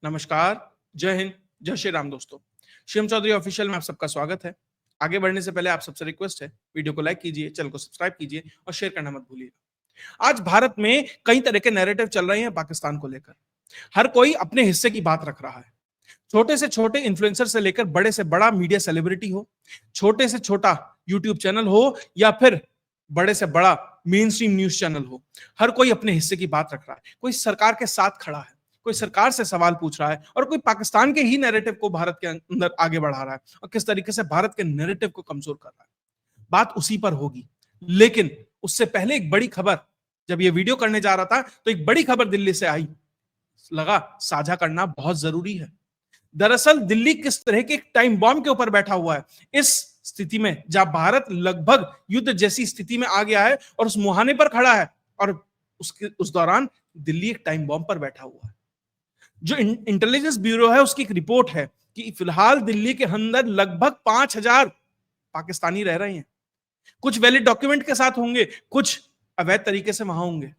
नमस्कार, जय हिंद, जय श्री राम दोस्तों। शिवम चौधरी ऑफिशियल में आप सबका स्वागत है। आगे बढ़ने से पहले आप सबसे रिक्वेस्ट है, वीडियो को लाइक कीजिए, चैनल को सब्सक्राइब कीजिए और शेयर करना मत भूलिएगा। आज भारत में कई तरह के नैरेटिव चल रहे हैं पाकिस्तान को लेकर। हर कोई अपने हिस्से की बात रख रहा है। छोटे से छोटे इन्फ्लुएंसर से लेकर बड़े से बड़ा मीडिया सेलिब्रिटी हो, छोटे से छोटा यूट्यूब चैनल हो या फिर बड़े से बड़ा मेन स्ट्रीम न्यूज चैनल हो, हर कोई अपने हिस्से की बात रख रहा है। कोई सरकार के साथ खड़ा है, कोई सरकार से सवाल पूछ रहा है और कोई पाकिस्तान के ही नैरेटिव को भारत के अंदर आगे बढ़ा रहा है और किस तरीके से भारत के नैरेटिव को कमजोर कर रहा है। बात उसी पर होगी, लेकिन उससे पहले एक बड़ी खबर, जब ये वीडियो करने जा रहा था तो एक बड़ी खबर दिल्ली से आई, लगा साझा करना बहुत जरूरी है। दरअसल दिल्ली किस तरह के टाइम बॉम्ब के ऊपर बैठा हुआ है, इस स्थिति में जहां भारत लगभग युद्ध जैसी स्थिति में आ गया है और उस मुहाने पर खड़ा है, और उस दौरान दिल्ली एक टाइम बॉम्ब पर बैठा हुआ है। जो इंटेलिजेंस ब्यूरो है उसकी एक रिपोर्ट है कि फिलहाल दिल्ली के अंदर लगभग 5,000 पाकिस्तानी रह रहे हैं। कुछ वैलिड डॉक्यूमेंट के साथ होंगे, कुछ अवैध तरीके से वहां होंगे।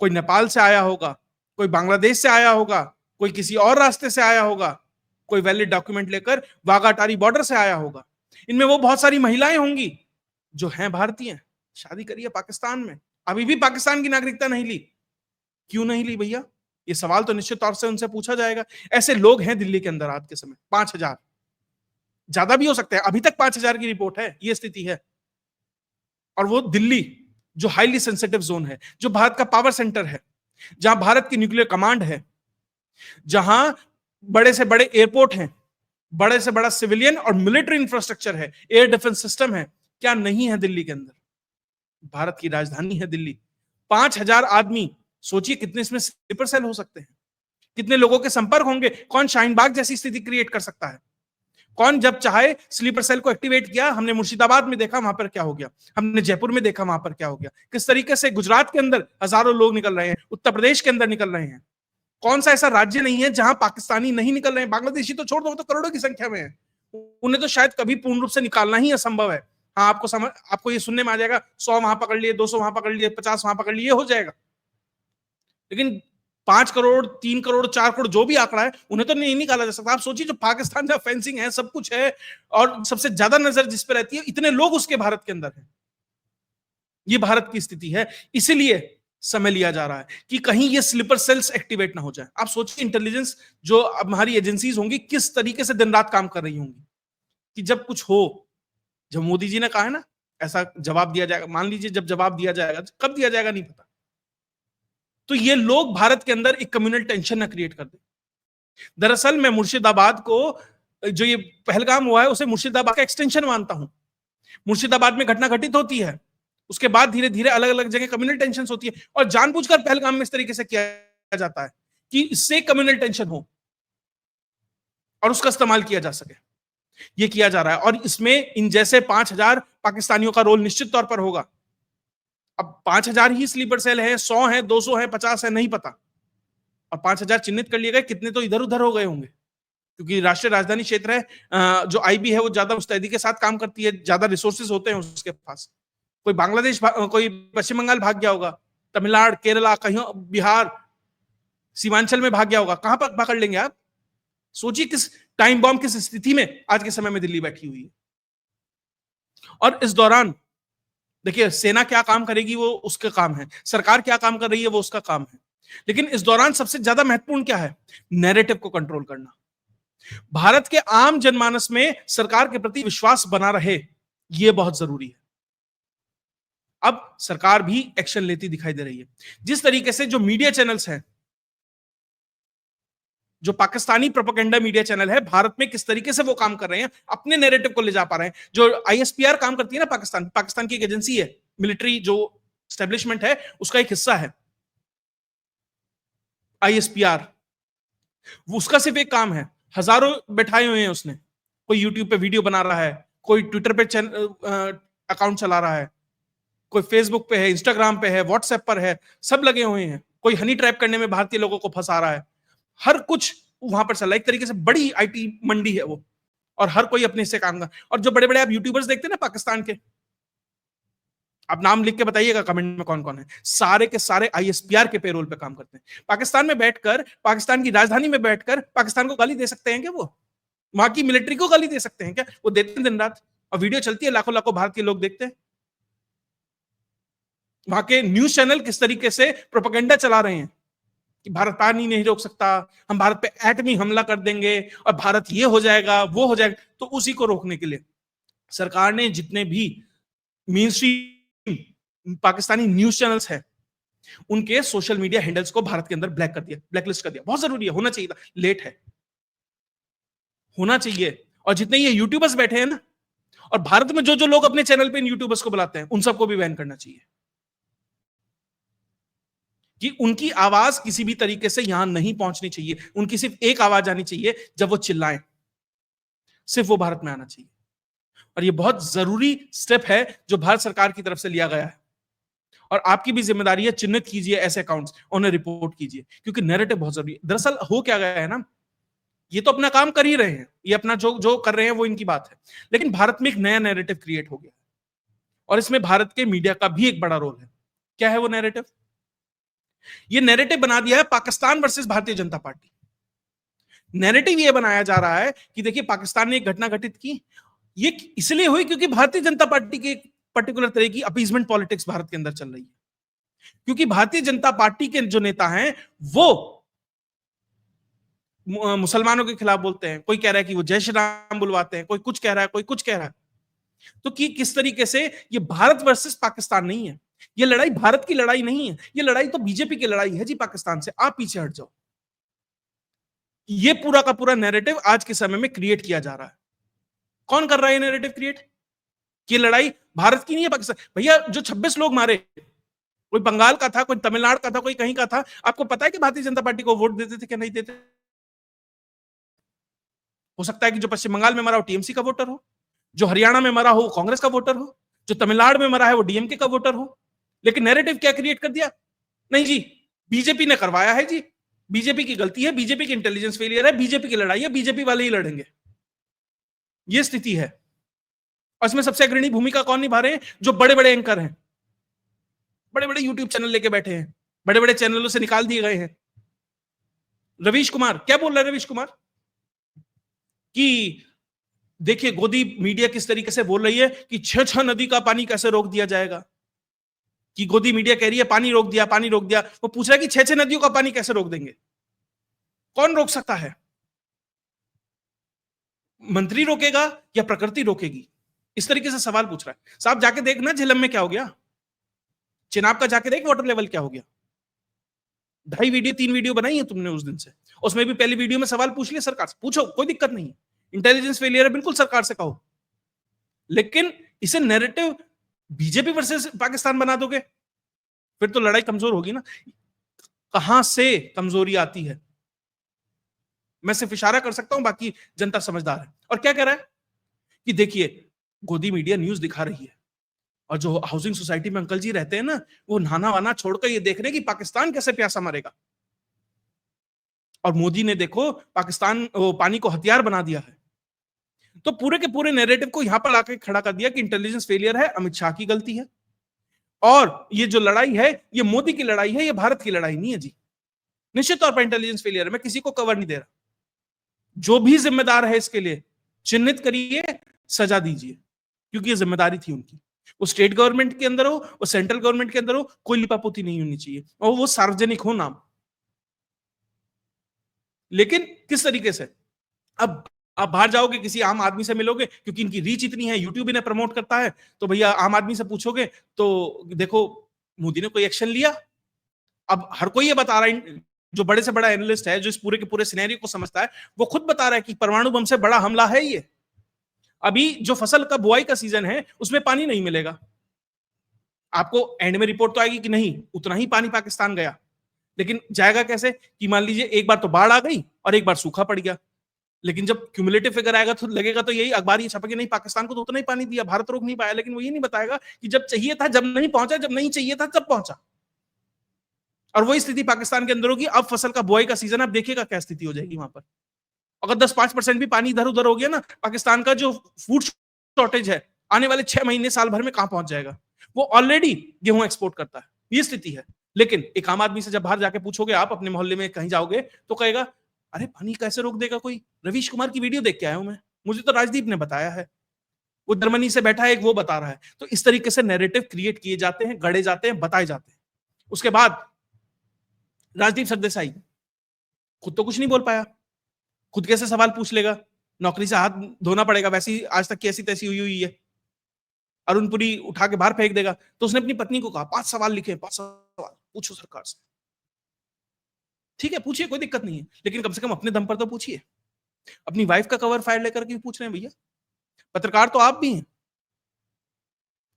कोई नेपाल से आया होगा, कोई बांग्लादेश से आया होगा, कोई किसी और रास्ते से आया होगा, कोई वैलिड डॉक्यूमेंट लेकर वाघा अटारी बॉर्डर से आया होगा। इनमें वो बहुत सारी महिलाएं होंगी जो हैं भारतीय, शादी करी है पाकिस्तान में, अभी भी पाकिस्तान की नागरिकता नहीं ली। क्यों नहीं ली भैया? ये सवाल तो निश्चित तौर से उनसे पूछा जाएगा। ऐसे लोग हैं दिल्ली के अंदर आज के समय 5,000, ज्यादा भी हो सकते हैं। अभी तक 5,000 की रिपोर्ट है, ये स्थिति है। और वो दिल्ली जो हाईली सेंसिटिव जोन है, जो भारत का पावर सेंटर है, जहां भारत की न्यूक्लियर कमांड है, जहां बड़े से बड़े एयरपोर्ट हैं, बड़े से बड़ा सिविलियन और मिलिट्री इंफ्रास्ट्रक्चर है, एयर डिफेंस सिस्टम है, क्या नहीं है दिल्ली के अंदर? भारत की राजधानी है दिल्ली। 5,000 आदमी, सोचिए कितने इसमें स्लीपर सेल हो सकते हैं, कितने लोगों के संपर्क होंगे। कौन शाहीन बाग जैसी स्थिति क्रिएट कर सकता है? कौन जब चाहे स्लीपर सेल को एक्टिवेट किया? हमने मुर्शिदाबाद में देखा, वहां पर क्या हो गया। हमने जयपुर में देखा, वहां पर क्या हो गया। किस तरीके से गुजरात के अंदर हजारों लोग निकल रहे हैं, उत्तर प्रदेश के अंदर निकल रहे हैं। कौन सा ऐसा राज्य नहीं है जहां पाकिस्तानी नहीं निकल रहे हैं? बांग्लादेशी तो छोड़ दो, तो करोड़ों की संख्या में है। उन्हें तो शायद कभी पूर्ण रूप से निकालना ही असंभव है। हाँ, आपको ये सुनने में आ जाएगा 100 वहां पकड़ लिए, 200 वहां पकड़ लिए, 50 वहां पकड़ लिए, हो जाएगा। लेकिन 5 करोड़, 3 करोड़, 4 करोड़ जो भी आंकड़ा है, उन्हें तो नहीं निकाला जा सकता। आप सोचिए, जो पाकिस्तान जहां फेंसिंग है, सब कुछ है और सबसे ज्यादा नजर जिस पे रहती है, इतने लोग उसके भारत के अंदर हैं। ये भारत की स्थिति है। इसीलिए समय लिया जा रहा है कि कहीं ये स्लीपर सेल्स एक्टिवेट ना हो जाए। आप सोचिए, इंटेलिजेंस जो हमारी एजेंसीज होंगी किस तरीके से दिन रात काम कर रही होंगी कि जब कुछ हो, जब मोदी जी ने कहा है ना ऐसा जवाब दिया जाएगा, मान लीजिए जब जवाब दिया जाएगा, कब दिया जाएगा नहीं पता, तो ये लोग भारत के अंदर एक कम्युनल टेंशन ना क्रिएट कर दे। दरअसल मैं मुर्शिदाबाद को, जो ये पहलगाम हुआ है, उसे मुर्शिदाबाद का एक्सटेंशन मानता हूं। मुर्शिदाबाद में घटना घटित होती है, उसके बाद धीरे धीरे अलग अलग जगह कम्युनल टेंशन होती है, और जानबूझकर पहलगाम में इस तरीके से किया जाता है कि इससे कम्युनल टेंशन हो और उसका इस्तेमाल किया जा सके। ये किया जा रहा है और इसमें इन जैसे 5,000 पाकिस्तानियों का रोल निश्चित तौर पर होगा। अब 5,000 ही स्लीपर सेल है, 100 है, 200 है, 50 है, नहीं पता। और 5,000 चिन्हित कर लिए गए, कितने तो इधर उधर हो गए होंगे, क्योंकि राष्ट्रीय राजधानी क्षेत्र है, जो आईबी है वो ज्यादा मुस्तैदी के साथ काम करती है, ज्यादा रिसोर्सेज होते हैं उसके पास। कोई बांग्लादेश, कोई पश्चिम बंगाल भाग गया होगा, तमिलनाडु, केरला, कहीं बिहार, सीमांचल में भाग गया होगा, कहां पर पकड़ लेंगे आप? सोचिए किस टाइम बॉम्ब, किस स्थिति में आज के समय में दिल्ली बैठी हुई है। और इस दौरान देखिए, सेना क्या काम करेगी वो उसका काम है, सरकार क्या काम कर रही है वो उसका काम है, लेकिन इस दौरान सबसे ज्यादा महत्वपूर्ण क्या है? नैरेटिव को कंट्रोल करना। भारत के आम जनमानस में सरकार के प्रति विश्वास बना रहे, यह बहुत जरूरी है। अब सरकार भी एक्शन लेती दिखाई दे रही है। जिस तरीके से जो मीडिया चैनल्स हैं, जो पाकिस्तानी प्रोपेगेंडा मीडिया चैनल है, भारत में किस तरीके से वो काम कर रहे हैं, अपने नैरेटिव को ले जा पा रहे हैं। जो आईएसपीआर काम करती है ना, पाकिस्तान की एक एजेंसी है, मिलिट्री जो एस्टेब्लिशमेंट है, उसका एक हिस्सा है आईएसपीआर। उसका सिर्फ एक काम है, हजारों बैठाए हुए हैं उसने। कोई यूट्यूब पे वीडियो बना रहा है, कोई ट्विटर पे अकाउंट चला रहा है, कोई फेसबुक पे है, इंस्टाग्राम पे है, व्हाट्सएप पर है, सब लगे हुए हैं। कोई हनी ट्रैप करने में भारतीय लोगों को फंसा रहा है। हर कुछ वहां पर चल रहा है। एक तरीके से बड़ी आईटी मंडी है वो, और हर कोई अपने हिस्से काम कर। और जो बड़े बड़े आप यूट्यूबर्स देखते हैं ना पाकिस्तान के, आप नाम लिख के बताइएगा कमेंट में कौन कौन है। सारे के सारे आईएसपीआर के पेरोल पे काम करते हैं। पाकिस्तान में बैठकर, पाकिस्तान की राजधानी में बैठकर पाकिस्तान को गाली दे सकते हैं क्या? वो वहां की मिलिट्री को गाली दे सकते हैं क्या? वो देते हैं दिन रात, और वीडियो चलती है, लाखों लाखों भारत के लोग देखते हैं। वहां के न्यूज चैनल किस तरीके से प्रोपेगेंडा चला रहे हैं कि भारत पानी नहीं रोक सकता, हम भारत पे एटमी हमला कर देंगे और भारत ये हो जाएगा वो हो जाएगा। तो उसी को रोकने के लिए सरकार ने जितने भी main stream Pakistani news channels हैं, उनके सोशल मीडिया हैंडल्स को भारत के अंदर ब्लैक कर दिया, ब्लैकलिस्ट कर दिया। बहुत जरूरी है, होना चाहिए था, लेट है, होना चाहिए। और जितने ये यूट्यूबर्स बैठे हैं ना, और भारत में जो जो लोग अपने चैनल पे इन यूट्यूबर्स को बुलाते हैं, उन सबको भी बैन करना चाहिए कि उनकी आवाज किसी भी तरीके से यहां नहीं पहुंचनी चाहिए। उनकी सिर्फ एक आवाज आनी चाहिए, जब वो चिल्लाएं, सिर्फ वो भारत में आना चाहिए। और ये बहुत जरूरी स्टेप है जो भारत सरकार की तरफ से लिया गया है। और आपकी भी जिम्मेदारी है, चिन्हित कीजिए ऐसे अकाउंट्स, उन्हें रिपोर्ट कीजिए, क्योंकि नैरेटिव बहुत जरूरी है। दरअसल हो क्या गया है ना, ये तो अपना काम कर ही रहे हैं, ये अपना जो जो कर रहे हैं वो इनकी बात है, लेकिन भारत में एक नया नैरेटिव क्रिएट हो गया, और इसमें भारत के मीडिया का भी एक बड़ा रोल है। क्या है वो नैरेटिव? ये नैरेटिव बना दिया है Pakistan versus Bharatiya Janata party. Narrative ये बनाया जा रहा है कि देखिए, पाकिस्तान ने एक घटना घटित की, ये इसलिए हुई क्योंकि भारतीय जनता पार्टी की एक पर्टिकुलर तरह की अपीजमेंट पॉलिटिक्स भारत के अंदर चल रही है। क्योंकि भारतीय जनता पार्टी के जो नेता हैं वो मुसलमानों के खिलाफ बोलते हैं, कोई कह रहा है कि वो जय श्री राम बुलवाते हैं, कोई कुछ कह रहा है, कोई कुछ कह रहा है। तो कि किस तरीके से ये भारत वर्सेस पाकिस्तान नहीं है, ये लड़ाई भारत की लड़ाई नहीं है, ये लड़ाई तो बीजेपी की लड़ाई है जी पाकिस्तान से, आप पीछे हट जाओ। ये पूरा का पूरा नैरेटिव आज के समय में क्रिएट किया जा रहा है। कौन कर रहा है ये नैरेटिव क्रिएट? कि लड़ाई भारत की नहीं है, पाकिस्तान। भैया, जो 26 लोग मारे, कोई बंगाल का था, कोई तमिलनाडु का था, कोई कहीं का था, आपको पता है कि भारतीय जनता पार्टी को वोट देते थे क्या नहीं देते? हो सकता है कि जो पश्चिम बंगाल में मरा हो टीएमसी का वोटर हो, जो हरियाणा में मरा हो कांग्रेस का वोटर हो, जो तमिलनाडु में मरा है वो डीएमके का वोटर हो। लेकिन नैरेटिव क्या क्रिएट कर दिया? नहीं जी, बीजेपी ने करवाया है जी, बीजेपी की गलती है, बीजेपी की इंटेलिजेंस फेलियर है, बीजेपी की लड़ाई है, बीजेपी वाले ही लड़ेंगे। ये स्थिति है। और इसमें सबसे अग्रणी भूमिका कौन निभा रहे हैं? जो बड़े बड़े एंकर हैं, बड़े बड़े यूट्यूब चैनल लेके बैठे हैं, बड़े बड़े चैनलों से निकाल दिए गए हैं। रवीश कुमार क्या बोल रहा है? रवीश कुमार कि देखिए, गोदी मीडिया किस तरीके से बोल रही है कि छह नदी का पानी कैसे रोक दिया जाएगा, कि गोदी मीडिया कह रही है पानी रोक दिया, पानी रोक दिया। वो पूछ रहा है कि छह नदियों का पानी कैसे रोक देंगे? कौन रोक सकता है? मंत्री रोकेगा या प्रकृति रोकेगी? इस तरीके से सवाल पूछ रहा है। साहब, जाके देखना झेलम में क्या हो गया, चिनाब का जाके देख वाटर लेवल क्या हो गया। 2.5 वीडियो बनाई है तुमने उस दिन से, उसमें भी पहली वीडियो में सवाल पूछ लिया सरकार से, पूछो, कोई दिक्कत नहीं है। इंटेलिजेंस फेलियर है, बिल्कुल सरकार से कहो, लेकिन इसे नैरेटिव बीजेपी वर्सेस पाकिस्तान बना दोगे, फिर तो लड़ाई कमजोर होगी ना। कहां से कमजोरी आती है मैं सिर्फ इशारा कर सकता हूं, बाकी जनता समझदार है। और क्या कह रहा है कि देखिए, गोदी मीडिया न्यूज दिखा रही है, और जो हाउसिंग सोसाइटी में अंकल जी रहते हैं ना, वो नहाना वाना छोड़कर ये देख रहे हैं कि पाकिस्तान कैसे प्यासा मरेगा। और मोदी ने देखो पाकिस्तान पानी को हथियार बना दिया है। तो पूरे के पूरे नैरेटिव को यहां पर लाकर खड़ा कर दिया कि इंटेलिजेंस फेलियर है, अमित शाह की गलती है, और ये जो लड़ाई है ये मोदी की लड़ाई है, ये भारत की लड़ाई नहीं है जी। निश्चित तौर पर इंटेलिजेंस फेलियर है, मैं किसी को कवर नहीं दे रहा। जो भी जिम्मेदार है इसके लिए चिन्हित करिए, सजा दीजिए, क्योंकि ये जिम्मेदारी थी उनकी। वो स्टेट गवर्नमेंट के अंदर हो, वो सेंट्रल गवर्नमेंट के अंदर हो, कोई लिपापोती नहीं होनी चाहिए, और वो सार्वजनिक हो नाम। लेकिन किस तरीके से? अब आप बाहर जाओगे, किसी आम आदमी से मिलोगे, क्योंकि इनकी रीच इतनी है, यूट्यूब इन्हें प्रमोट करता है, तो भैया आम आदमी से पूछोगे तो देखो, मोदी ने कोई एक्शन लिया? अब हर कोई ये बता रहा है, जो बड़े से बड़ा एनालिस्ट है, जो इस पूरे के पूरे सिनेरियो को समझता है, वो खुद बता रहा है कि परमाणु बम से बड़ा हमला है ये। अभी जो फसल का बुआई का सीजन है उसमें पानी नहीं मिलेगा, आपको एंड में रिपोर्ट तो आएगी कि नहीं उतना ही पानी पाकिस्तान गया, लेकिन जाएगा कैसे? कि मान लीजिए एक बार तो बाढ़ आ गई और एक बार सूखा पड़ गया, लेकिन जब क्यूमुलेटिव फिगर आएगा तो लगेगा तो यही अखबार ये छपेगा, नहीं पाकिस्तान को तो उतना ही पानी दिया, भारत रोक नहीं पाया। लेकिन वो ये नहीं बताएगा कि जब चाहिए था जब नहीं पहुंचा, जब नहीं चाहिए था तब पहुंचा। और वही स्थिति पाकिस्तान के अंदर होगी। अब फसल का बुआई का सीजन, अब देखिएगा क्या स्थिति हो जाएगी वहां पर। अगर 10-5% भी पानी इधर उधर हो गया ना, पाकिस्तान का जो फूड शॉर्टेज है आने वाले 6 महीने साल भर में कहां पहुंच जाएगा। वो ऑलरेडी गेहूं एक्सपोर्ट करता है, ये स्थिति है। लेकिन एक आम आदमी से जब बाहर जाके पूछोगे, आप अपने मोहल्ले में कहीं जाओगे तो कहेगा, अरे पानी कैसे रोक देगा कोई, रवीश कुमार की वीडियो देख के आया हूं मैं, मुझे तो राजदीप ने बताया है, वो जर्मनी से बैठा है एक, वो बता रहा है। तो इस तरीके से नैरेटिव क्रिएट किए जाते हैं, गढ़े जाते हैं, बताए जाते हैं। उसके बाद राजदीप सरदेसाई खुद तो कुछ नहीं बोल पाया, खुद कैसे सवाल पूछ लेगा, नौकरी से हाथ धोना पड़ेगा, वैसी आज तक की ऐसी तैसी हुई है, अरुणपुरी उठा के बाहर फेंक देगा। तो उसने अपनी पत्नी को कहा, 5 सवाल लिखे, 5 सवाल पूछो सरकार से। ठीक है, पूछिए, कोई दिक्कत नहीं है, लेकिन कम से कम अपने दम पर तो पूछिए। अपनी वाइफ का कवर फाइल लेकर के पूछ रहे हैं भैया, पत्रकार तो आप भी हैं।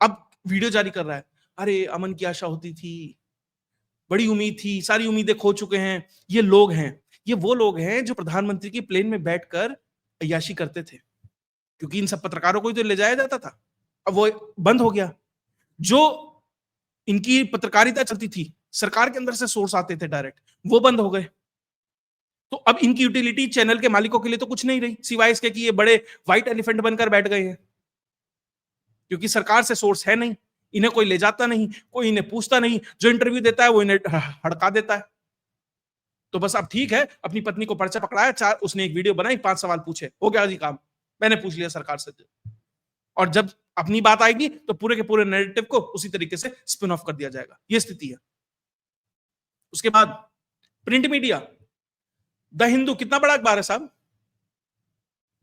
अब वीडियो जारी कर रहा है, अरे अमन की आशा होती थी, बड़ी उम्मीद थी, सारी उम्मीदें खो चुके हैं। ये लोग हैं, ये वो लोग हैं जो प्रधानमंत्री की प्लेन में बैठकर अय्याशी करते थे, क्योंकि इन सब पत्रकारों को ही तो ले जाया जाता था। अब वो बंद हो गया। जो इनकी पत्रकारिता चलती थी, सरकार के अंदर से सोर्स आते थे डायरेक्ट, वो बंद हो गए। तो अब इनकी यूटिलिटी चैनल के मालिकों के लिए तो कुछ नहीं रही, सिवाय इसके कि ये बड़े व्हाइट एलिफेंट बनकर बैठ गए हैं, क्योंकि सरकार से सोर्स है नहीं, इन्हें कोई ले जाता नहीं, कोई इन्हें पूछता नहीं, जो इंटरव्यू देता है वो इन्हें हड़का देता है। तो बस अब ठीक है, अपनी पत्नी को पर्चा पकड़ाया, 4 उसने एक वीडियो बनाई, 5 सवाल पूछे, हो गया जी काम, मैंने पूछ लिया सरकार से। और जब अपनी बात आएगी तो पूरे के पूरे नैरेटिव को उसी तरीके से स्पिन ऑफ कर दिया जाएगा, ये स्थिति है। उसके बाद प्रिंट मीडिया, द हिंदू कितना बड़ा अखबार है साहब,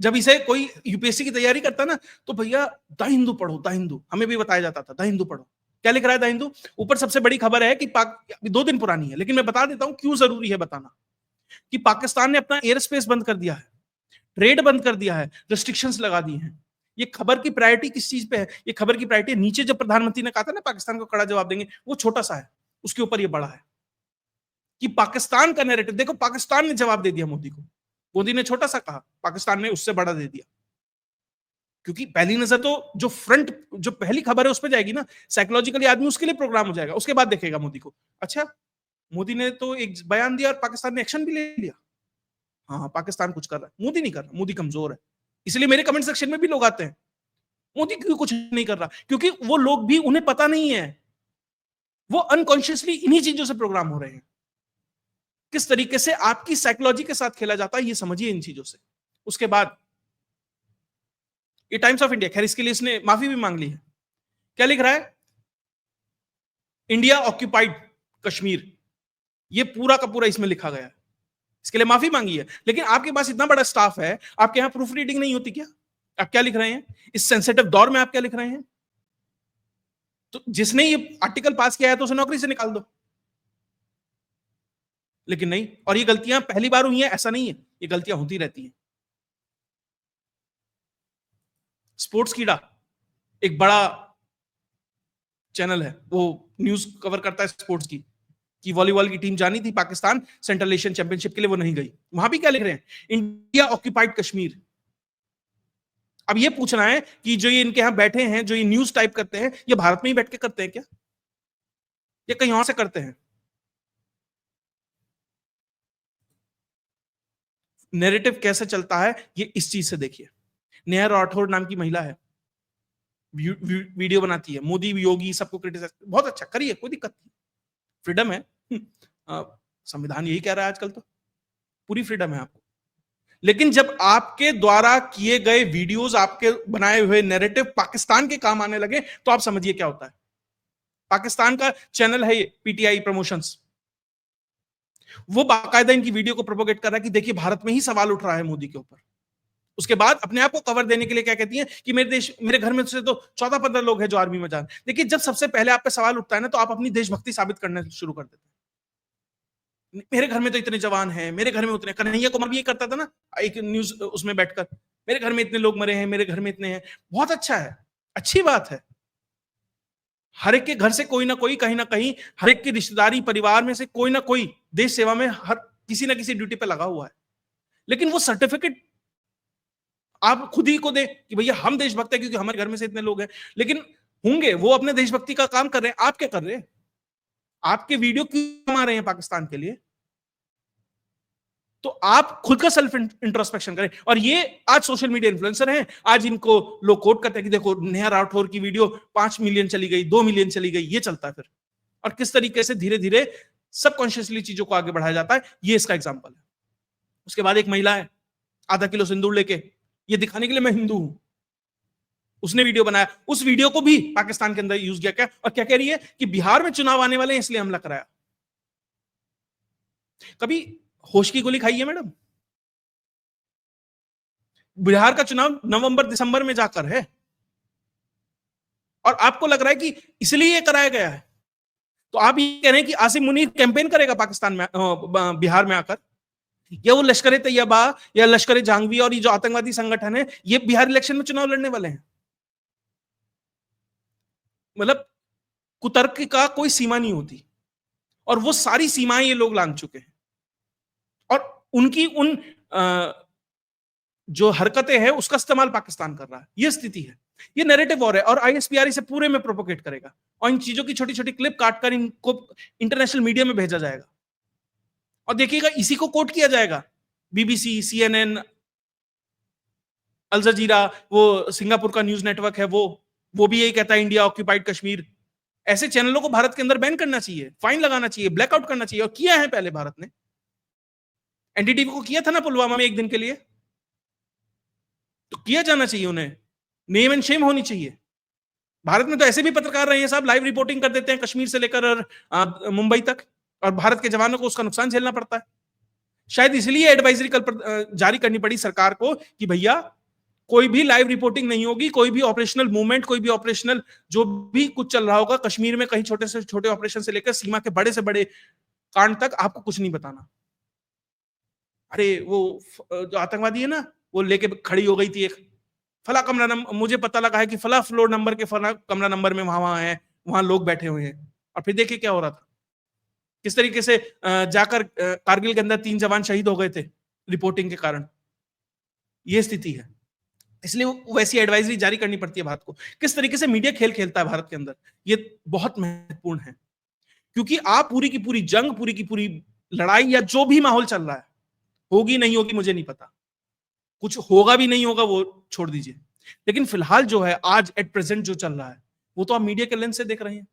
जब इसे कोई यूपीएससी की तैयारी करता ना, तो भैया द हिंदू पढ़ो, द हिंदू, हमें भी बताया जाता था द हिंदू पढ़ो। क्या लिख रहा है द हिंदू? ऊपर सबसे बड़ी खबर है कि 2 दिन पुरानी है, लेकिन मैं बता देता हूं क्यों जरूरी है बताना, कि पाकिस्तान ने अपना एयर स्पेस बंद कर दिया है, ट्रेड बंद कर दिया है, रिस्ट्रिक्शंस लगा दी हैं। ये खबर की प्रायोरिटी किस चीज पे है? ये खबर की प्रायोरिटी नीचे जब प्रधानमंत्री ने कहा था ना पाकिस्तान को कड़ा जवाब देंगे, वो छोटा सा है, उसके ऊपर ये बड़ा है कि पाकिस्तान का नैरेटिव देखो, पाकिस्तान ने जवाब दे दिया मोदी को, मोदी ने छोटा सा कहा, पाकिस्तान ने उससे बड़ा दे दिया। क्योंकि पहली नजर तो जो फ्रंट, जो पहली खबर है उस पर जाएगी ना, साइकोलॉजिकली आदमी उसके लिए प्रोग्राम हो जाएगा, उसके बाद देखेगा मोदी को, अच्छा मोदी ने तो एक बयान दिया और पाकिस्तान ने एक्शन भी ले लिया, हाँ पाकिस्तान कुछ कर रहा है, मोदी नहीं कर रहा, मोदी कमजोर है। इसलिए मेरे कमेंट सेक्शन में भी लोग आते हैं, मोदी क्यों कुछ नहीं कर रहा, क्योंकि वो लोग भी, उन्हें पता नहीं है, वो अनकॉन्शियसली इन्हीं चीजों से प्रोग्राम हो रहे हैं। किस तरीके से आपकी साइकोलॉजी के साथ खेला जाता है, ये समझिए इन चीजों से। उसके बाद ये टाइम्स ऑफ इंडिया, खैर इसके लिए इसने माफी भी मांग ली है। क्या लिख रहा है? इंडिया ऑक्यूपाइड कश्मीर, ये पूरा का पूरा इसमें लिखा गया है, इसके लिए माफी मांगी है। लेकिन आपके पास इतना बड़ा स्टाफ है, आपके यहां प्रूफ रीडिंग नहीं होती क्या? आप क्या लिख रहे हैं इस सेंसिटिव दौर में, आप क्या लिख रहे हैं? तो जिसने ये आर्टिकल पास किया है तो उसे नौकरी से निकाल दो। लेकिन नहीं, और ये गलतियां पहली बार हुई हैं ऐसा नहीं है, ये गलतियां होती रहती हैं। स्पोर्ट्स कीड़ा एक बड़ा चैनल है, वो न्यूज कवर करता है स्पोर्ट्स की, कि वॉलीबॉल की टीम जानी थी पाकिस्तान सेंट्रल एशियन चैंपियनशिप के लिए, वो नहीं गई। वहां भी क्या लिख रहे हैं? India occupied Kashmir. अब ये पूछना है कि जो ये इनके यहां बैठे हैं, जो ये न्यूज टाइप करते हैं, ये भारत में ही बैठ के करते हैं क्या, या कहीं और से करते हैं? नैरेटिव कैसे चलता है ये इस चीज से देखिए। नेहा राठौर नाम की महिला है, वीडियो बनाती है, मोदी योगी सबको क्रिटिसाइज, बहुत अच्छा करिए, कोई दिक्कत नहीं, फ्रीडम है। संविधान यही कह रहा है आजकल, तो पूरी फ्रीडम है आपको। लेकिन जब आपके द्वारा किए गए वीडियोस, आपके बनाए हुए नैरेटिव पाकिस्तान के काम आने लगे, तो आप समझिए क्या होता है। पाकिस्तान का चैनल है ये पीटीआई प्रमोशंस, वो बाकायदा इनकी वीडियो को प्रोपोगेट कर रहा है कि देखिए भारत में ही सवाल उठ रहा है मोदी के ऊपर। उसके बाद अपने आप को कवर देने के लिए क्या कहती हैं कि मेरे देश, मेरे घर में से तो 14-15 लोग हैं जो आर्मी में जान। देखिए जब सबसे पहले आप पे सवाल उठता है ना, तो आप अपनी देशभक्ति साबित करना शुरू कर देते हैं। मेरे घर में तो इतने जवान हैं, मेरे घर में उतने, कन्हैया कुमार भी ये करता था ना एक न्यूज उसमें बैठकर, मेरे घर में इतने लोग मरे हैं, मेरे घर में इतने हैं। बहुत अच्छा है, अच्छी बात है, हर एक के घर से कोई ना कोई, कहीं ना कहीं हर एक की रिश्तेदारी परिवार में से कोई ना कोई देश सेवा में हर किसी ना किसी ड्यूटी पे लगा हुआ है। लेकिन वो सर्टिफिकेट आप खुद ही को दे कि भैया हम देशभक्त हैं क्योंकि हमारे घर में से इतने लोग हैं, लेकिन होंगे वो अपने देशभक्ति का काम कर रहे हैं, आप क्या कर रहे हैं? आपके वीडियो क्यों आ रहे हैं पाकिस्तान के लिए? तो आप खुद का सेल्फ इंट्रोस्पेक्शन करें। और ये आज सोशल मीडिया इन्फ्लुएंसर हैं, आज इनको लोग कोट करते हैं कि देखो नेहा राठौर की वीडियो 5 मिलियन चली गई, 2 मिलियन चली गई, ये चलता है फिर। और किस तरीके से धीरे धीरे सबकॉन्शियसली चीजों को आगे बढ़ाया जाता है, ये इसका एग्जाम्पल है। उसके बाद एक महिला है आधा किलो सिंदूर लेके, ये दिखाने के लिए मैं हिंदू हूं, उसने वीडियो बनाया, उस वीडियो को भी पाकिस्तान के अंदर यूज किया क्या, और क्या कह रही है कि बिहार में चुनाव आने वाले हैं इसलिए हमला कराया। कभी होश की गोली खाई है मैडम? बिहार का चुनाव नवंबर दिसंबर में जाकर है, और आपको लग रहा है कि इसलिए ये कराया गया है। तो आप ये कह रहे हैं कि आसिम मुनीर कैंपेन करेगा पाकिस्तान में, बिहार में आकर, या वो लश्कर तैयबा या लश्कर जहांगवी और ये जो आतंकवादी संगठन है, ये बिहार इलेक्शन में चुनाव लड़ने वाले हैं? मतलब कुतर्क का कोई सीमा नहीं होती, और वो सारी सीमाएं ये लोग लांघ चुके हैं। और उनकी उन जो हरकतें हैं उसका इस्तेमाल पाकिस्तान कर रहा है, ये स्थिति है। ये नैरेटिव वॉर है, और आईएसपीआर इसे पूरे में प्रोपोगेट करेगा, और इन चीजों की छोटी छोटी क्लिप काटकर इनको इंटरनेशनल मीडिया में भेजा जाएगा, और देखिएगा इसी को कोट किया जाएगा। बीबीसी, सीएनएन, अल जजीरा, वो सिंगापुर का न्यूज नेटवर्क है, वो भी यही कहता है इंडिया ऑक्यूपाइड कश्मीर। ऐसे चैनलों को भारत के अंदर बैन करना चाहिए, फाइन लगाना चाहिए, ब्लैकआउट करना चाहिए, और किया है पहले भारत ने। एनडीटीवी को किया था ना पुलवामा में एक दिन के लिए, तो किया जाना चाहिए उन्हें, नेम एंड शेम होनी चाहिए। भारत में तो ऐसे भी पत्रकार रहे हैं साहब, लाइव रिपोर्टिंग कर देते हैं कश्मीर से लेकर मुंबई तक, और भारत के जवानों को उसका नुकसान झेलना पड़ता है। शायद इसलिए एडवाइजरी कल जारी करनी पड़ी सरकार को कि भैया कोई भी लाइव रिपोर्टिंग नहीं होगी, कोई भी ऑपरेशनल मूवमेंट, कोई भी ऑपरेशनल जो भी कुछ चल रहा होगा कश्मीर में, कहीं छोटे से छोटे ऑपरेशन से लेकर सीमा के बड़े से बड़े कांड तक, आपको कुछ नहीं बताना। अरे वो जो आतंकवादी है ना, वो लेके खड़ी हो गई थी एक फला कमरा नंबर, मुझे पता लगा है कि फला फ्लोर नंबर के फला कमरा नंबर में वहां है, वहां लोग बैठे हुए हैं। और फिर देखिए क्या हो रहा था, किस तरीके से जाकर कारगिल के अंदर 3 जवान शहीद हो गए थे रिपोर्टिंग के कारण। ये स्थिति है, इसलिए वैसी एडवाइजरी जारी करनी पड़ती है भारत को। किस तरीके से मीडिया खेल खेलता है भारत के अंदर, ये बहुत महत्वपूर्ण है, क्योंकि आप पूरी की पूरी जंग, पूरी की पूरी लड़ाई, या जो भी माहौल चल रहा है, होगी नहीं होगी मुझे नहीं पता, कुछ होगा भी नहीं होगा वो छोड़ दीजिए, लेकिन फिलहाल जो है आज एट प्रेजेंट जो चल रहा है, वो तो आप मीडिया के लेंस से देख रहे हैं।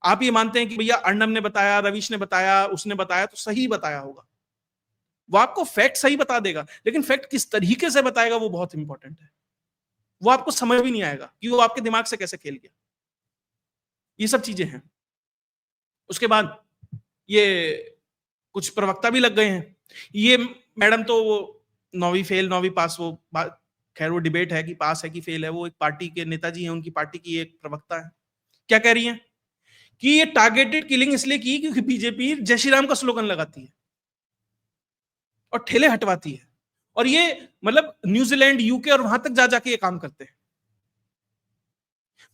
आप ये मानते हैं कि भैया अर्णब ने बताया, रवीश ने बताया, उसने बताया, तो सही बताया होगा, वो आपको फैक्ट सही बता देगा, लेकिन फैक्ट किस तरीके से बताएगा वो बहुत इंपॉर्टेंट है। वो आपको समझ भी नहीं आएगा कि वो आपके दिमाग से कैसे खेल गया। ये सब चीजें हैं। उसके बाद ये कुछ प्रवक्ता भी लग गए हैं। ये मैडम तो वो 9वीं फेल 9वीं पास, वो खैर वो डिबेट है कि पास है कि फेल है, वो एक पार्टी के नेताजी हैं, उनकी पार्टी की एक प्रवक्ता है। क्या कह रही हैं कि ये टारगेटेड किलिंग इसलिए की क्योंकि बीजेपी जय श्री राम का स्लोगन लगाती है और ठेले हटवाती है, और ये मतलब न्यूजीलैंड, यूके और वहां तक जा जाके ये काम करते हैं।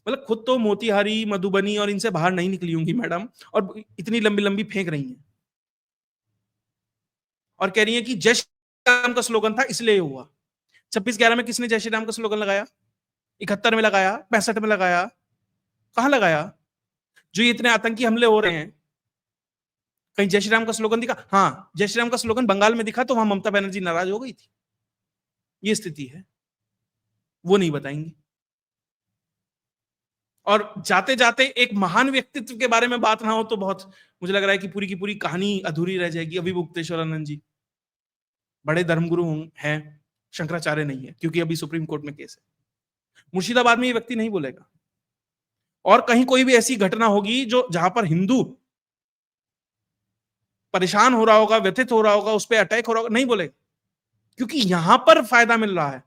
मतलब खुद तो मोतिहारी, मधुबनी और इनसे बाहर नहीं निकली होंगी मैडम, और इतनी लंबी लंबी फेंक रही हैं, और कह रही हैं कि जय श्री राम का स्लोगन था इसलिए हुआ। 26/11 में किसने जय श्री राम का स्लोगन लगाया? 71 में लगाया, 65 में लगाया, कहां लगाया? जो ये इतने आतंकी हमले हो रहे हैं, कहीं जय श्री राम का स्लोगन दिखा? हाँ, जय श्री राम का स्लोगन बंगाल में दिखा तो वहां ममता बनर्जी नाराज हो गई थी। ये स्थिति है, वो नहीं बताएंगी। और जाते जाते एक महान व्यक्तित्व के बारे में बात ना हो तो बहुत, मुझे लग रहा है कि पूरी की पूरी कहानी अधूरी रह जाएगी। अभी मुक्तेश्वरानंद जी बड़े धर्मगुरु हैं, शंकराचार्य नहीं है, क्योंकि अभी सुप्रीम कोर्ट में केस है। मुर्शिदाबाद में ये व्यक्ति नहीं बोलेगा, और कहीं कोई भी ऐसी घटना होगी जो जहां पर हिंदू परेशान हो रहा होगा, व्यथित हो रहा होगा, उस पर अटैक हो रहा होगा, नहीं बोलेगा, क्योंकि यहां पर फायदा मिल रहा है।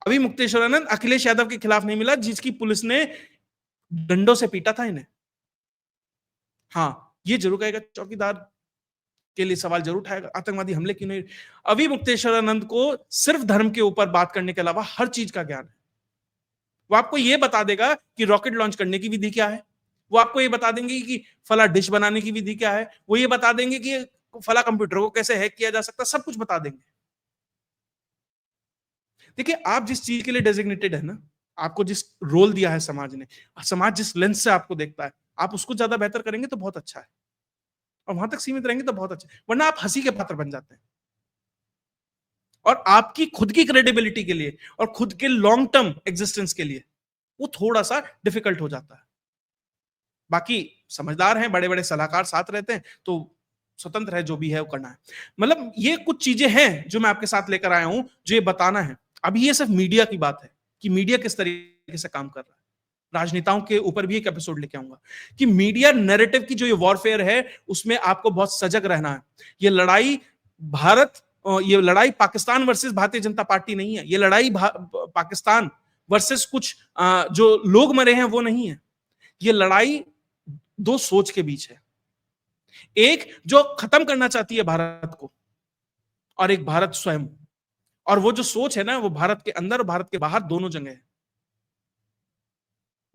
अभी मुक्तेश्वरानंद अखिलेश यादव के खिलाफ नहीं मिला, जिसकी पुलिस ने डंडों से पीटा था इन्हें। हाँ, ये जरूर कहेगा चौकीदार के लिए सवाल जरूर उठाएगा, आतंकवादी हमले क्यों नहीं। अभी मुक्तेश्वरानंद को सिर्फ धर्म के ऊपर बात करने के अलावा हर चीज का ज्ञान है। वो आपको ये बता देगा कि रॉकेट लॉन्च करने की विधि क्या है, वो आपको ये बता देंगे कि फला डिश बनाने की विधि क्या है, वो ये बता देंगे कि फला कंप्यूटर को कैसे हैक किया जा सकता, सब कुछ बता देंगे। देखिए, आप जिस चीज के लिए डेजिग्नेटेड है ना, आपको जिस रोल दिया है समाज ने, समाज जिस लेंस से आपको देखता है, आप उसको ज्यादा बेहतर करेंगे तो बहुत अच्छा है। और वहां तक सीमित रहेंगे तो बहुत अच्छा, वरना आप हंसी के पात्र बन जाते हैं। और आपकी खुद की क्रेडिबिलिटी के लिए और खुद के लॉन्ग टर्म एग्जिस्टेंस के लिए वो थोड़ा सा डिफिकल्ट हो जाता है। बाकी समझदार हैं, बड़े बड़े सलाहकार साथ रहते हैं, तो स्वतंत्र है, जो भी है वो करना है। मतलब ये कुछ चीजें हैं जो मैं आपके साथ लेकर आया हूं, जो ये बताना है। अभी ये सिर्फ मीडिया की बात है कि मीडिया किस तरीके से काम कर रहा है। राजनेताओं के ऊपर भी एक एपिसोड लेके आऊंगा कि मीडिया नैरेटिव की जो ये वॉरफेयर है, उसमें आपको बहुत सजग रहना है। ये लड़ाई भारत, ये लड़ाई पाकिस्तान वर्सेस भारतीय जनता पार्टी नहीं है। ये लड़ाई पाकिस्तान वर्सेस कुछ जो लोग मरे हैं वो नहीं है। ये लड़ाई दो सोच के बीच है। एक जो खत्म करना चाहती है भारत को, और एक भारत स्वयं। और वो जो सोच है ना, वो भारत के अंदर और भारत के बाहर दोनों जगह है।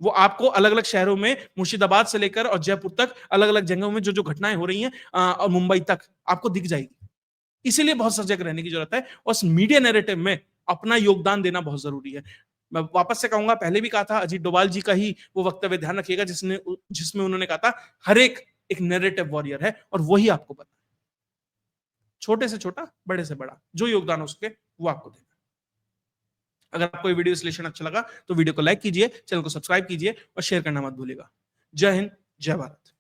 वो आपको अलग अलग शहरों में, मुर्शिदाबाद से लेकर और जयपुर तक, अलग अलग जगहों में जो जो घटनाएं हो रही हैं, और मुंबई तक आपको दिख जाएगी। इसीलिए बहुत सजग रहने की जरूरत है और मीडिया नैरेटिव में अपना योगदान देना बहुत जरूरी है। मैं वापस से कहूंगा, पहले भी कहा था, अजीत डोभाल जी का ही वो वक्तव्य ध्यान रखिएगा जिसमें उन्होंने कहा था हर एक नैरेटिव वॉरियर है, और वही आपको पता है। छोटे से छोटा, बड़े से बड़ा, जो योगदान हो सके वो आपको देना। अगर आपको ये वीडियो विश्लेषण अच्छा लगा तो वीडियो को लाइक कीजिए, चैनल को सब्सक्राइब कीजिए और शेयर करना मत भूलिएगा। जय हिंद, जय भारत।